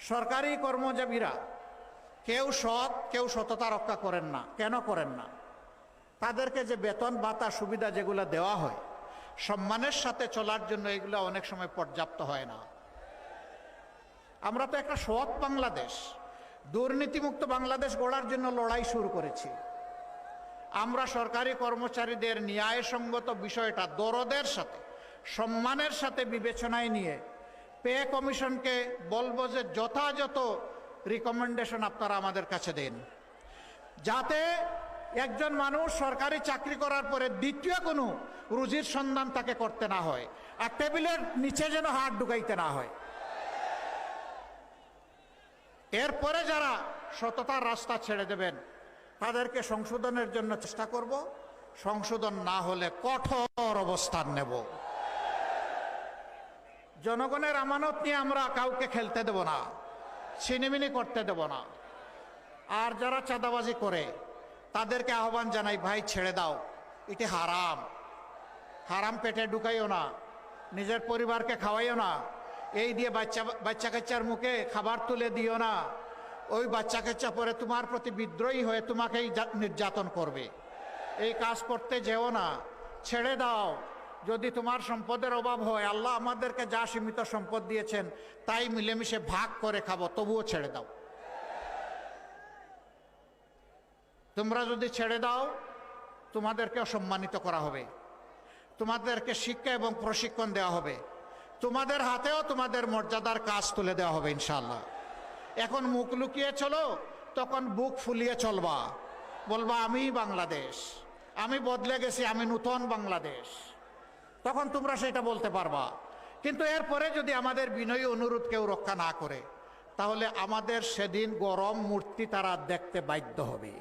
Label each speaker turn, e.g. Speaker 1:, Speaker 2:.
Speaker 1: সরকারি কর্মজীবীরা কেউ সৎ, কেউ সততা রক্ষা করেন না। কেন করেন না? তাদেরকে যে বেতন ভাতা সুবিধা যেগুলো দেওয়া হয়, সম্মানের সাথে চলার জন্য এগুলো অনেক সময় পর্যাপ্ত হয় না। আমরা তো একটা সৎ বাংলাদেশ, দুর্নীতিমুক্ত বাংলাদেশ গড়ার জন্য লড়াই শুরু করেছি। আমরা সরকারি কর্মচারীদের ন্যায়সঙ্গত বিষয়টা দরদের সাথে, সম্মানের সাথে বিবেচনায় নিয়ে পে কমিশনকে বলবো যে যথাযথ রিকমেন্ডেশন আপনারা আমাদের কাছে দিন, যাতে একজন মানুষ সরকারি চাকরি করার পরে দ্বিতীয় কোনো রুজির সন্ধান তাকে করতে না হয়, আর টেবিলের নিচে যেন হাত ঢুকাইতে না হয়। এরপরে যারা সততার রাস্তা ছেড়ে দেবেন তাদেরকে সংশোধনের জন্য চেষ্টা করব, সংশোধন না হলে কঠোর অবস্থান নেব। জনগণের আমানত নিয়ে আমরা কাউকে খেলতে দেব না, ছিনিমিনি করতে দেব না। আর যারা চাঁদাবাজি করে তাদেরকে আহ্বান জানাই, ভাই ছেড়ে দাও, এটি হারাম। হারাম পেটে ঢুকাইও না, নিজের পরিবারকে খাওয়াইও না, এই দিয়ে বাচ্চা কাচ্চার মুখে খাবার তুলে দিও না। ওই বাচ্চা কাচ্চা পরে তোমার প্রতি বিদ্রোহী হয়ে তোমাকেই নির্যাতন করবে। এই কাজ করতে যেও না, ছেড়ে দাও। যদি তোমার সম্পদের অভাব হয়, আল্লাহ আমাদেরকে যা সীমিত সম্পদ দিয়েছেন তাই মিলেমিশে ভাগ করে খাবো, তবুও ছেড়ে দাও। তোমরা যদি ছেড়ে দাও, তোমাদেরকে সম্মানিত করা হবে, তোমাদেরকে শিক্ষা এবং প্রশিক্ষণ দেওয়া হবে, তোমাদের হাতেও তোমাদের মর্যাদার কাজ তুলে দেওয়া হবে ইনশাআল্লাহ। এখন মুখ লুকিয়ে চলো, তখন বুক ফুলিয়ে চলবা, বলবা আমি বাংলাদেশ, আমি বদলে গেছি, আমি নূতন বাংলাদেশ। তখন তোমরা সেটা বলতে পারবা। কিন্তু এরপরে যদি আমাদের বিনয়ী অনুরোধ কেউ রক্ষা না করে, তাহলে আমাদের সেদিন গরম মূর্তি তারা দেখতে বাধ্য হবে।